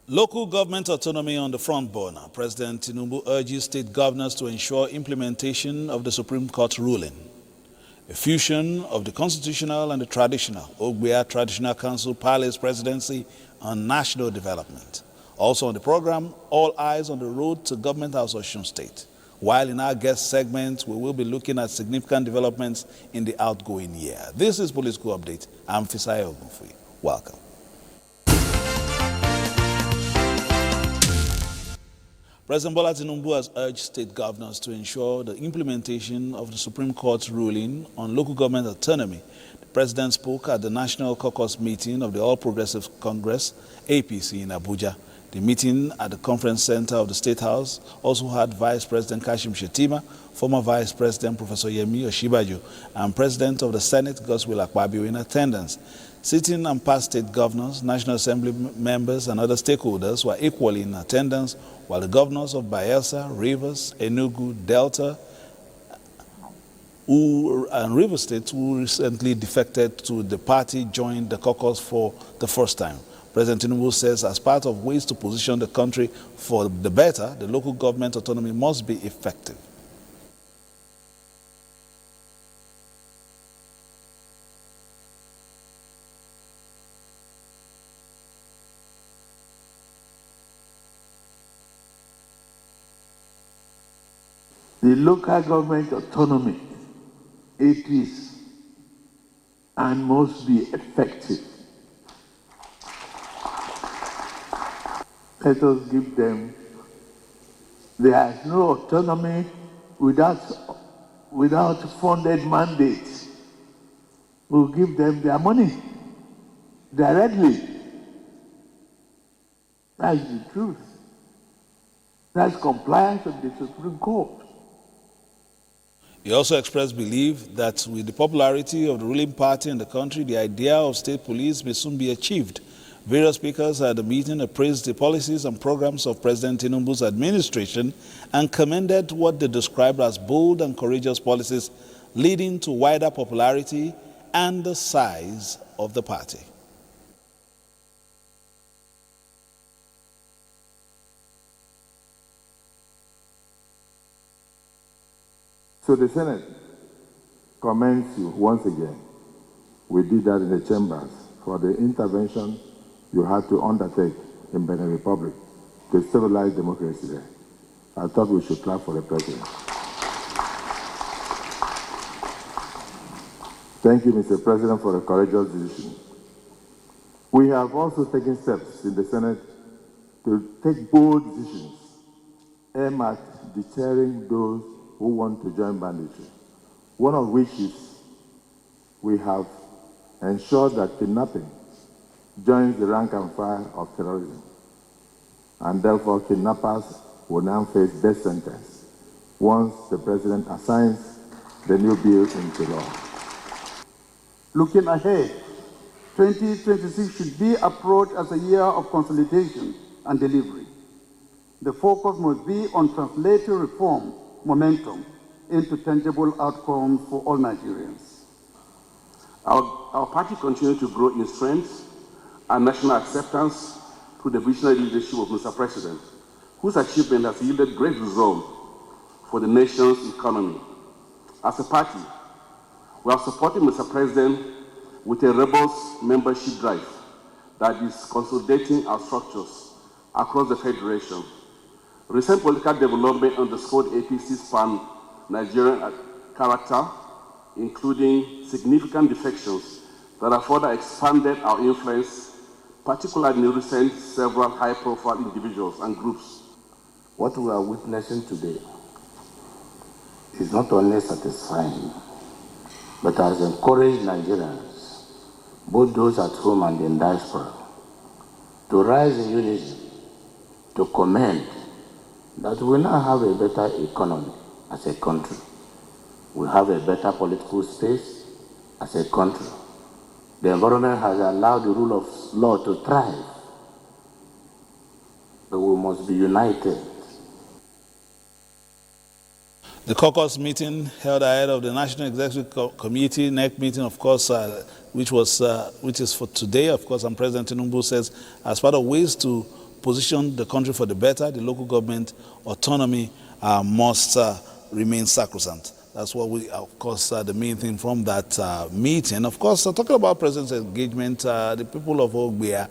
Local government autonomy on the front burner. President Tinubu urges state governors to ensure implementation of the Supreme Court ruling. A fusion of the constitutional and the traditional Abuja Traditional Council Palace Presidency on national development. Also on the program, all eyes on the road to Government House Osun State. While in our guest segment, we will be looking at significant developments in the outgoing year. This is Political Update. I'm Fisai Ogunfi. Welcome. President Bola Tinubu has urged state governors to ensure the implementation of the Supreme Court's ruling on local government autonomy. The president spoke at the National Caucus meeting of the All Progressive Congress, APC, in Abuja. The meeting at the Conference Center of the State House also had Vice President Kashim Shettima, former Vice President Professor Yemi Osinbajo, and President of the Senate, Godswill Akpabio, in attendance. Sitting and past state governors, National Assembly members, and other stakeholders were equally in attendance, while the governors of Bayelsa, Rivers, Enugu, Delta, and River State, who recently defected to the party, joined the caucus for the first time. President Tinubu says as part of ways to position the country for the better, the local government autonomy must be effective. The local government autonomy, it is and must be effective. Let us give them. There is no autonomy without funded mandates. We'll give them their money directly. That's the truth. That's compliance with the Supreme Court. He also expressed belief that with the popularity of the ruling party in the country, the idea of state police may soon be achieved. Various speakers at the meeting appraised the policies and programs of President Tinubu's administration and commended what they described as bold and courageous policies leading to wider popularity and the size of the party. So the Senate commends you once again. We did that in the chambers for the intervention you had to undertake in Benin Republic to stabilize democracy there. I thought we should clap for the president. Thank you, Mr. President, for a courageous decision. We have also taken steps in the Senate to take bold decisions aimed at deterring those who want to join banditry. One of which is we have ensured that kidnapping joins the rank and file of terrorism, and therefore kidnappers will now face death sentence once the president assigns the new bill into law. Looking ahead, 2026 should be approached as a year of consolidation and delivery. The focus must be on translating reform momentum into tangible outcomes for all Nigerians. Our party continues to grow in strength and national acceptance through the visionary leadership of Mr. President, whose achievement has yielded great results for the nation's economy. As a party, we are supporting Mr. President with a robust membership drive that is consolidating our structures across the Federation. Recent political development underscored APC's pan-Nigerian character, including significant defections that have further expanded our influence, particularly in recent several high-profile individuals and groups. What we are witnessing today is not only satisfying, but has encouraged Nigerians, both those at home and in diaspora, to rise in unison, to commend that we now have a better economy as a country. We have a better political space as a country. The environment has allowed the rule of law to thrive. But we must be united. The caucus meeting held ahead of the National Executive Committee NEC meeting, of course, which is for today, of course, and President Tinubu says as part of ways to position the country for the better, the local government autonomy must remain sacrosanct. That's what we, of course, the main thing from that meeting. Of course, talking about President's engagement, the people of Ogbia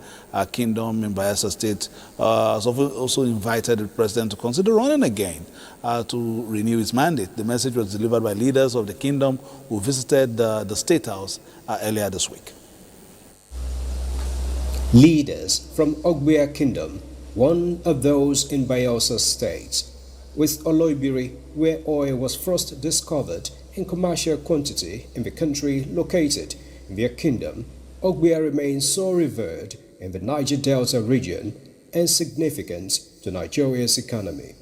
Kingdom in Bayelsa State also invited the President to consider running again to renew his mandate. The message was delivered by leaders of the kingdom who visited the State House earlier this week. Leaders from Ogbia Kingdom, one of those in Bayelsa State, with Oloibiri, where oil was first discovered in commercial quantity in the country located in their kingdom, Ogbia remains so revered in the Niger Delta region and significant to Nigeria's economy.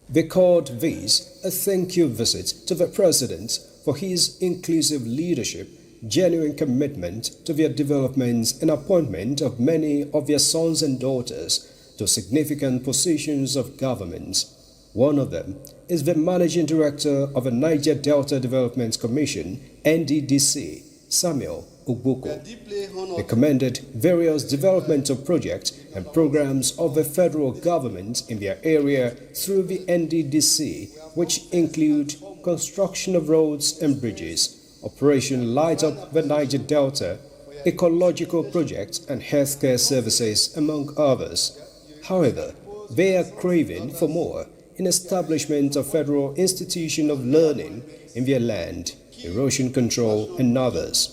They called this a thank you visit to the President for his inclusive leadership, genuine commitment to their development and appointment of many of their sons and daughters to significant positions of government. One of them is the Managing Director of the Niger Delta Development Commission, NDDC, Samuel Ugboko. They commended various developmental projects and programs of the federal government in their area through the NDDC, which include construction of roads and bridges, Operation Light Up the Niger Delta, ecological projects and healthcare services, among others. However, they are craving for more in establishment of federal institution of learning in their land, erosion control, and others.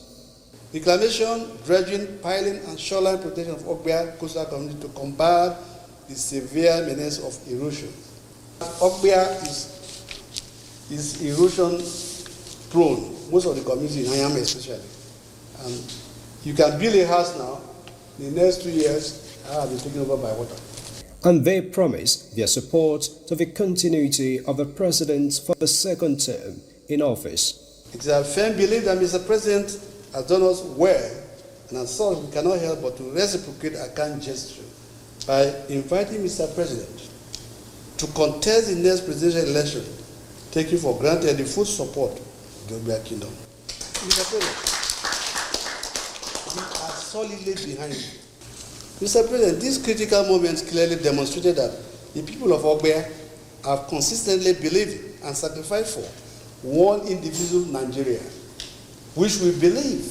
Reclamation, dredging, piling, and shoreline protection of Ogbia coastal community to combat the severe menace of erosion. Ogbia is erosion prone, most of the community in Ayame especially. And you can build a house now, in the next 2 years, I have been taken over by water. And they promised their support to the continuity of the President for the second term in office. It is a firm belief that Mr. President has done us well, and as such we cannot help but to reciprocate a kind gesture by inviting Mr. President to contest the next presidential election, taking for granted the full support of the Ogbia Kingdom. Mr. President, we are solidly behind you. Mr. President, these critical moments clearly demonstrated that the people of Ogbia have consistently believed and sacrificed for one indivisible Nigeria, which we believe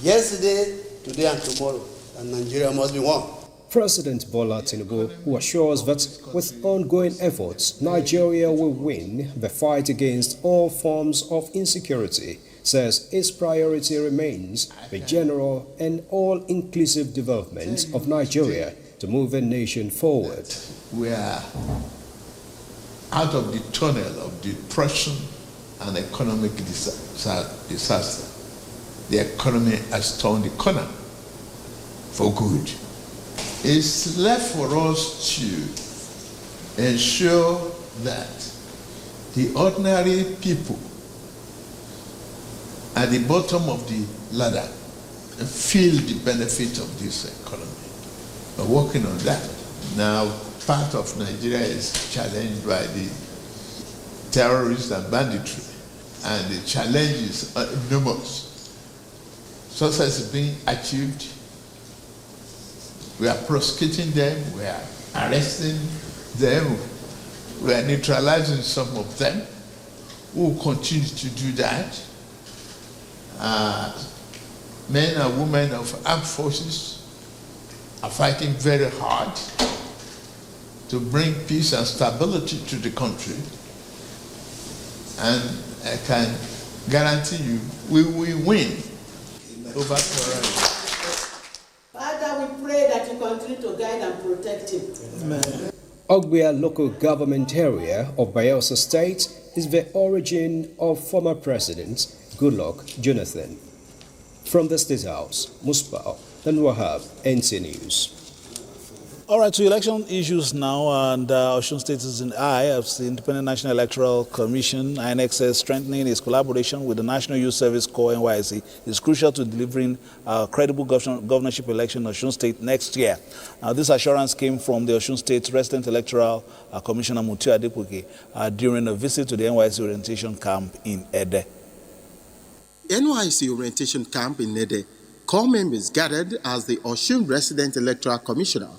yesterday, today, and tomorrow, that Nigeria must be one. President Bola Tinubu, who assures that with ongoing efforts, Nigeria will win the fight against all forms of insecurity, says its priority remains the general and all-inclusive development of Nigeria to move the nation forward. We are out of the tunnel of depression and economic disaster. The economy has turned the corner for good. It's left for us to ensure that the ordinary people at the bottom of the ladder feel the benefit of this economy. We're working on that. Now, part of Nigeria is challenged by the terrorists and banditry, and the challenge is enormous. Success is being achieved. We are prosecuting them, we are arresting them, we are neutralizing some of them. We will continue to do that. Men and women of armed forces are fighting very hard to bring peace and stability to the country. And I can guarantee you, we will win over terrorism. Father, we pray that you continue to guide and protect him. Amen. Ogbia local government area of Bayelsa State is the origin of former President Goodluck Jonathan. From the State House, Musbah and Wahab, NC News. All right, to election issues now, and Osun State is in the eye of the Independent National Electoral Commission. INEC says strengthening its collaboration with the National Youth Service Corps (NYSC) is crucial to delivering a credible governorship election in Osun State next year. This assurance came from the Osun State Resident Electoral Commissioner Mutiu Adepuke during a visit to the NYSC orientation camp in Ede. NYSC orientation camp in Ede, corps members gathered as the Osun Resident Electoral Commissioner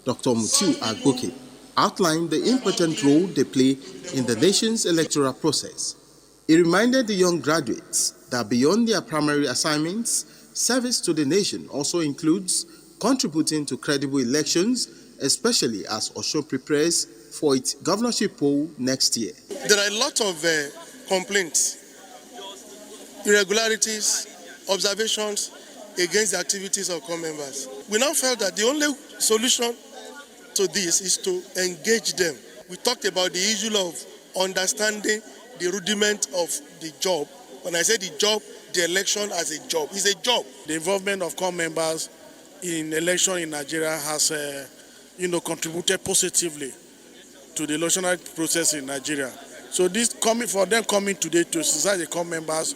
Dr. Mutiu Agboke, outlined the important role they play in the nation's electoral process. He reminded the young graduates that beyond their primary assignments, service to the nation also includes contributing to credible elections, especially as Osun prepares for its governorship poll next year. There are a lot of complaints, irregularities, observations against the activities of core members. We now felt that the only solution to this is to engage them. We talked about the issue of understanding the rudiment of the job. When I say the job, the election as a job. It's a job. The involvement of core members in election in Nigeria has contributed positively to the electoral process in Nigeria. So this coming today to exercise the core members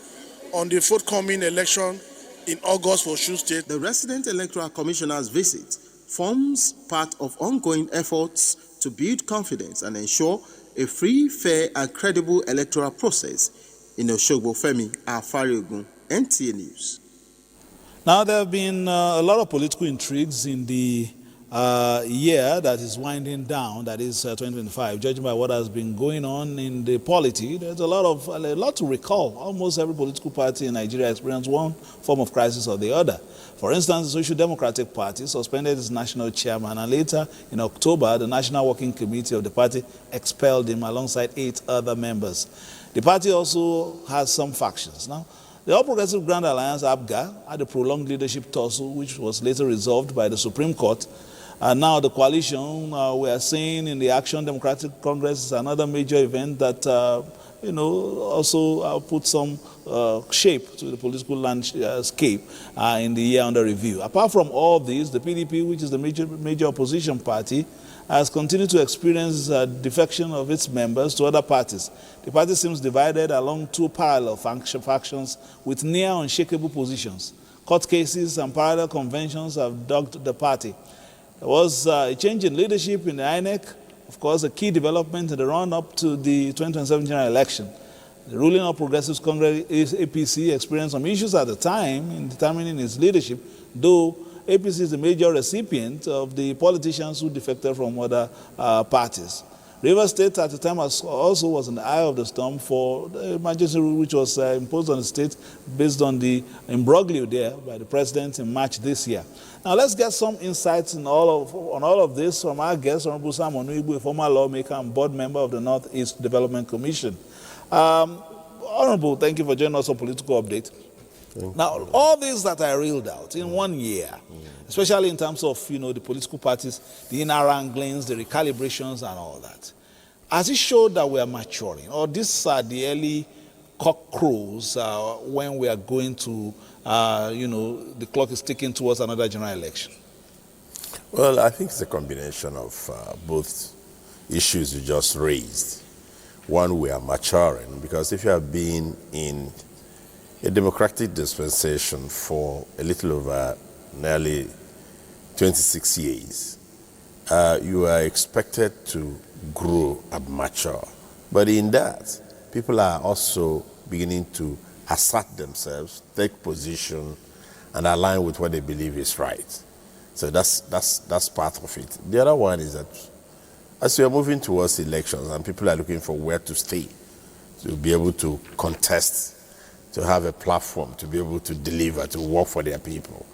on the forthcoming election in August for Osun State. The resident electoral commissioner's visit forms part of ongoing efforts to build confidence and ensure a free, fair, and credible electoral process in Osogbo. Femi Afariogun, NTA News. Now, there have been a lot of political intrigues in the year that is winding down, that is 2025. Judging by what has been going on in the polity, there's a lot to recall. Almost every political party in Nigeria experienced one form of crisis or the other. For instance, the Social Democratic Party suspended its national chairman, and later in October, the National Working Committee of the party expelled him alongside 8 other members. The party also has some factions. Now, the All Progressive Grand Alliance, ABGA, had a prolonged leadership tussle, which was later resolved by the Supreme Court. And now the coalition, we are seeing in the Action Democratic Congress, is another major event that, also put some shape to the political landscape in the year under review. Apart from all these, the PDP, which is the major opposition party, has continued to experience defection of its members to other parties. The party seems divided along 2 parallel factions with near unshakable positions. Court cases and parallel conventions have dogged the party. There was a change in leadership in the INEC, of course, a key development in the run-up to the 2027 general election. The ruling All Progressives Congress, APC, experienced some issues at the time in determining its leadership, though APC is the major recipient of the politicians who defected from other parties. Rivers State at the time also was in the eye of the storm for the emergency rule which was imposed on the state based on the imbroglio there by the president in March this year. Now let's get some insights on all of this from our guest, Honorable Sam Onuigbo, a former lawmaker and board member of the Northeast Development Commission. Honorable, thank you for joining us on Political Update. Now, all these that I reeled out in 1 year, especially in terms of, the political parties, the inner wranglings, the recalibrations and all that, has it showed that we are maturing? Or these are the early cock crows when we are going to, the clock is ticking towards another general election? Well, I think it's a combination of both issues you just raised. One, we are maturing, because if you have been in a democratic dispensation for a little over nearly 26 years, you are expected to grow and mature. But in that, people are also beginning to assert themselves, take position, and align with what they believe is right. So that's part of it. The other one is that as we are moving towards elections and people are looking for where to stay, to be able to contest, to have a platform, to be able to deliver, to work for their people,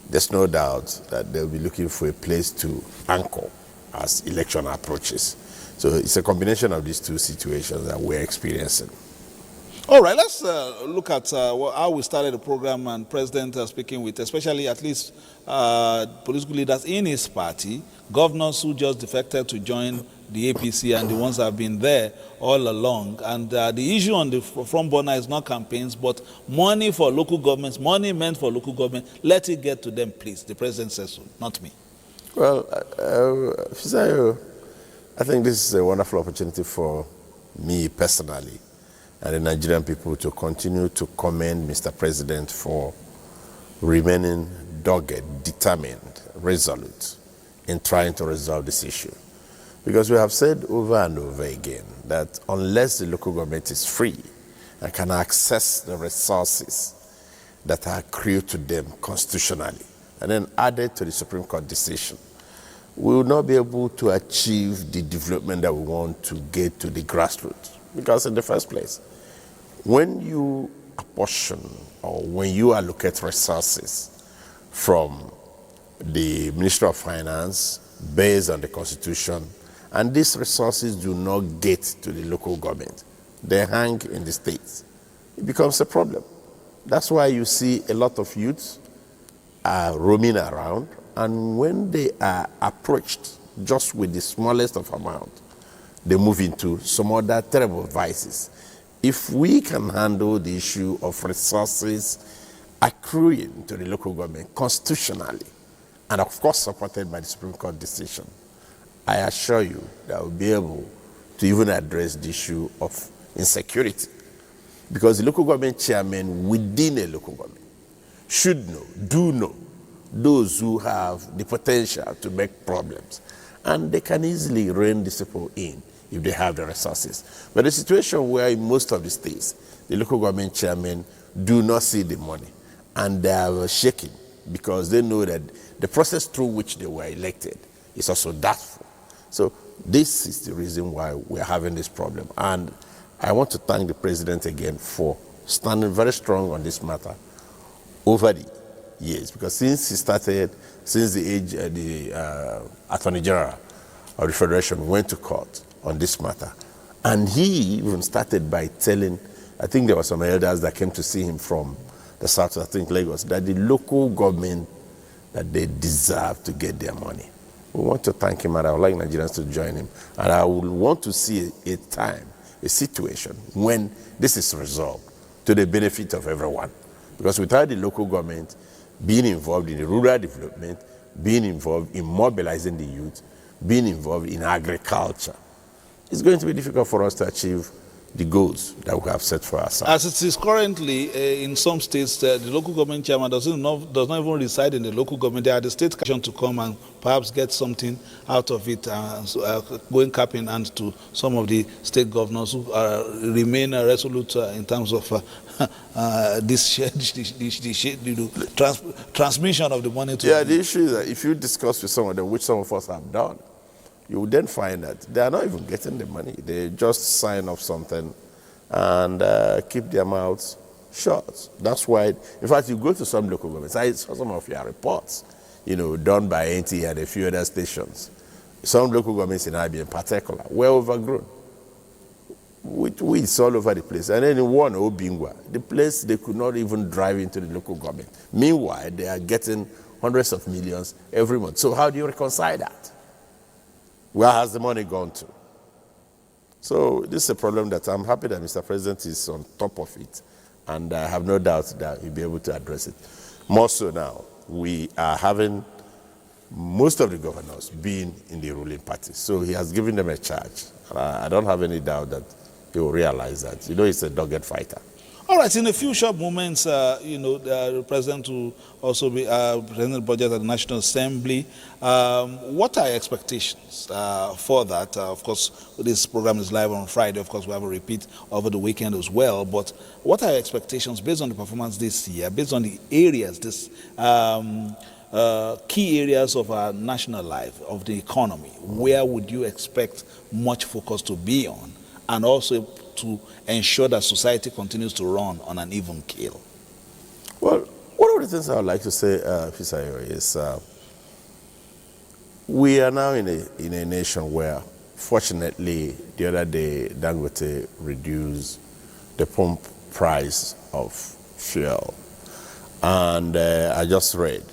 there's no doubt that they'll be looking for a place to anchor as election approaches. So it's a combination of these 2 situations that we're experiencing. All right, let's look at how we started the program and President speaking with, especially at least political leaders in his party, governors who just defected to join the APC and the ones that have been there all along. And the issue on the front burner is not campaigns, but money for local governments, money meant for local government. Let it get to them, please. The president says so, not me. Well, Fisayo, I think this is a wonderful opportunity for me personally and the Nigerian people to continue to commend Mr. President for remaining dogged, determined, resolute in trying to resolve this issue. Because we have said over and over again that unless the local government is free and can access the resources that are accrued to them constitutionally, and then added to the Supreme Court decision, we will not be able to achieve the development that we want to get to the grassroots. Because in the first place, when you apportion or when you allocate resources from the Ministry of Finance based on the Constitution, and these resources do not get to the local government, they hang in the states, it becomes a problem. That's why you see a lot of youths are roaming around, and when they are approached just with the smallest of amount, they move into some other terrible vices. If we can handle the issue of resources accruing to the local government constitutionally, and of course supported by the Supreme Court decision, I assure you that we'll be able to even address the issue of insecurity. Because the local government chairman within a local government should know, do know, those who have the potential to make problems. And they can easily rein these people in if they have the resources. But the situation where in most of the states, the local government chairmen do not see the money, and they are shaking because they know that the process through which they were elected is also doubtful. So this is the reason why we're having this problem. And I want to thank the president again for standing very strong on this matter over the years, because since the Attorney General of the Federation went to court on this matter, and he even started by telling, I think there were some elders that came to see him from the south, I think Lagos, that the local government, that they deserve to get their money. We want to thank him, and I would like Nigerians to join him. And I would want to see a situation when this is resolved to the benefit of everyone. Because without the local government being involved in the rural development, being involved in mobilizing the youth, being involved in agriculture, it's going to be difficult for us to achieve the goals that we have set for ourselves. As it is currently in some states, the local government chairman does not even reside in the local government. They are the state commission to come and perhaps get something out of it, going cap in hand to some of the state governors who remain resolute in terms of transmission of the money to the issue is that if you discuss with some of them, which some of us have done, you will then find that they are not even getting the money. They just sign off something and keep their mouths shut. That's why, in fact, you go to some local governments. I saw some of your reports, done by NT and a few other stations. Some local governments in IB in particular were overgrown with weeds all over the place. And then in one, Obingwa, the place they could not even drive into the local government. Meanwhile, they are getting hundreds of millions every month. So how do you reconcile that? Where has the money gone to? So this is a problem that I'm happy that Mr. President is on top of it, and I have no doubt that he'll be able to address it. More so now, we are having most of the governors being in the ruling party, so he has given them a charge. I don't have any doubt that he will realize that. He's a dogged fighter. All right, in a few short moments, the president will also be presenting the budget at the National Assembly. What are your expectations for that? Of course, this program is live on Friday. Of course, we have a repeat over the weekend as well. But what are your expectations based on the performance this year, based on the areas, key areas of our national life, of the economy? Where would you expect much focus to be on? And also to ensure that society continues to run on an even keel? Well, one of the things I would like to say, Fisayo, is we are now in a nation where, fortunately, the other day, Dangote reduced the pump price of fuel. And I just read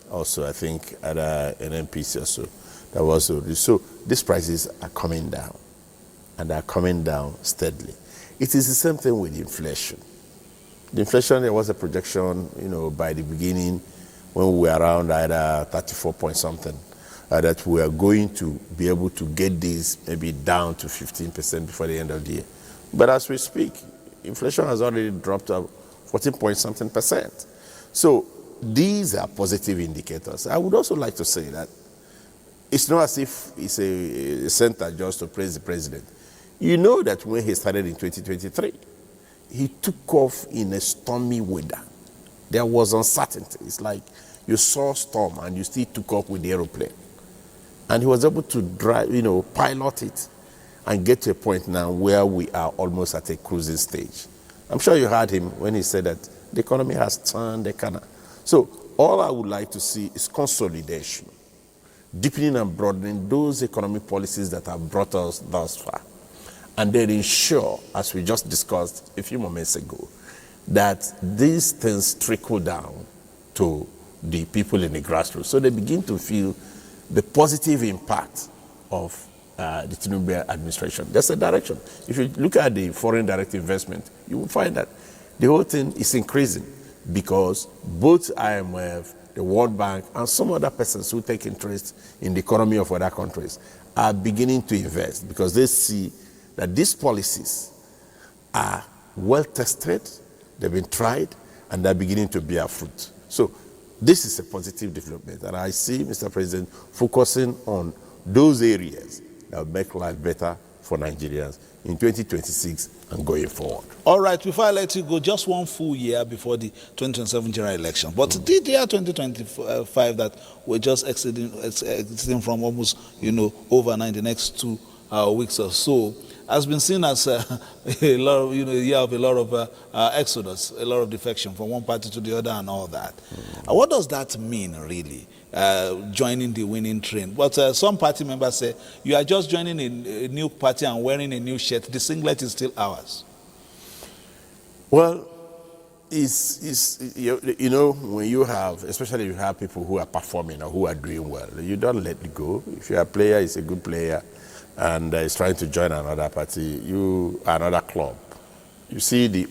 also, I think, at an NPC or so, that was reduced. So these prices are coming down, and are coming down steadily. It is the same thing with inflation. The inflation, there was a projection, by the beginning, when we were around either 34 point something, that we are going to be able to get this maybe down to 15% before the end of the year. But as we speak, inflation has already dropped to 14 point something percent. So these are positive indicators. I would also like to say that it's not as if it's a center just to praise the president. You know that when he started in 2023, he took off in a stormy weather. There was uncertainty. It's like you saw storm and you still took off with the aeroplane. And he was able to drive, pilot it and get to a point now where we are almost at a cruising stage. I'm sure you heard him when he said that the economy has turned the corner. So all I would like to see is consolidation, deepening and broadening those economic policies that have brought us thus far. And then ensure, as we just discussed a few moments ago, that these things trickle down to the people in the grassroots, so they begin to feel the positive impact of the Tinubu administration. That's the direction. If you look at the foreign direct investment, you will find that the whole thing is increasing because both IMF, the World Bank, and some other persons who take interest in the economy of other countries are beginning to invest because they see that these policies are well tested, they've been tried, and they're beginning to bear fruit. So this is a positive development, and I see Mr. President focusing on those areas that will make life better for Nigerians in 2026 and going forward. All right, before I let you go, just one full year before the 2027 general election. But the year 2025 that we're just exiting from almost, overnight, the next 2 weeks or so, has been seen as a lot of, a year of a lot of exodus, a lot of defection from one party to the other and all that. What does that mean, really, joining the winning train? But some party members say, you are just joining a new party and wearing a new shirt. The singlet is still ours. Well, when you have, especially if you have people who are performing or who are doing well, you don't let it go. If you're a player, it's a good player, and is trying to join another party, you are another club. You see the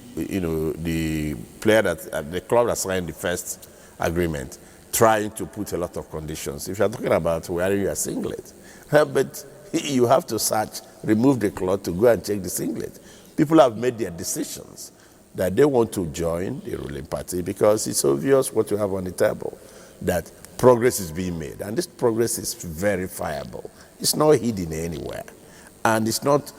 player the club that signed the first agreement, trying to put a lot of conditions. If you're talking about wearing your singlet, but you have to remove the cloth to go and check the singlet. People have made their decisions that they want to join the ruling party because it's obvious what you have on the table, that progress is being made. And this progress is verifiable. It's not hidden anywhere. And it's not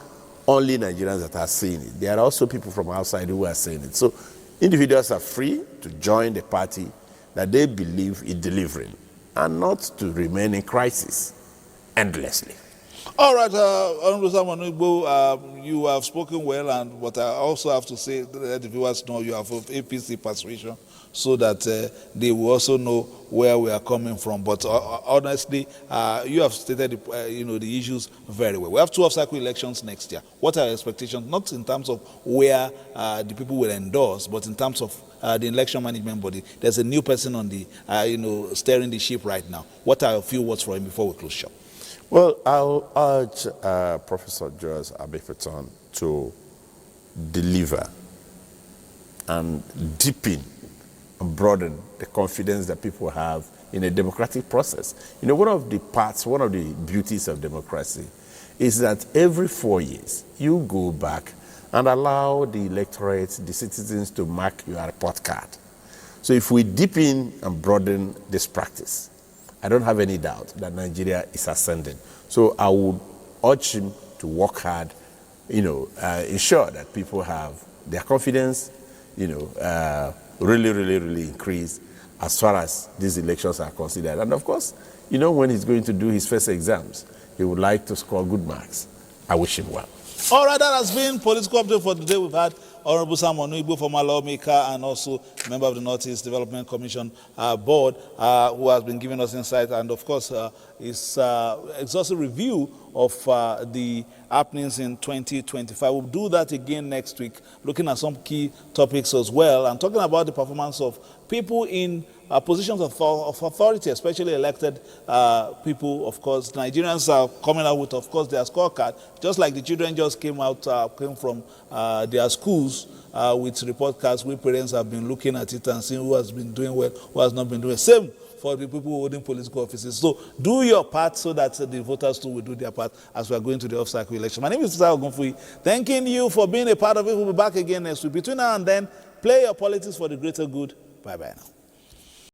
only Nigerians that are seeing it. There are also people from outside who are seeing it. So individuals are free to join the party that they believe is delivering and not to remain in crisis endlessly. All right, Honorable Samuel Igbo, you have spoken well, and what I also have to say, let the viewers know you have of APC persuasion, so that they will also know where we are coming from. But honestly, you have stated the issues very well. We have 2 off-cycle elections next year. What are your expectations, not in terms of where the people will endorse, but in terms of the election management body? There's a new person on the, steering the ship right now. What are your few words for him before we close shop? Well, I'll urge Professor Joyce Abefeton to deliver and deepen and broaden the confidence that people have in a democratic process. One of the beauties of democracy is that every 4 years, you go back and allow the electorate, the citizens, to mark your report card. So if we deepen and broaden this practice, I don't have any doubt that Nigeria is ascending. So I would urge him to work hard, ensure that people have their confidence, really increase as far as these elections are considered. And of course, when he's going to do his first exams, he would like to score good marks. I wish him well. All right, that has been Political Update for today. We've had Honorable Samuel Igbo, former lawmaker and also member of the Northeast Development Commission Board, who has been giving us insight and, of course, his exhaustive review of the happenings in 2025. We'll do that again next week, looking at some key topics as well and talking about the performance of people in positions of authority, especially elected people. Of course, Nigerians are coming out with, of course, their scorecard, just like the children just came from their schools with report cards. We parents have been looking at it and seeing who has been doing well, who has not been doing well. Same for the people holding political offices. So do your part so that the voters too will do their part as we are going to the off-cycle election. My name is Mr. Ogunfuyi. Thanking you for being a part of it. We'll be back again next week. Between now and then, play your politics for the greater good. Bye-bye now.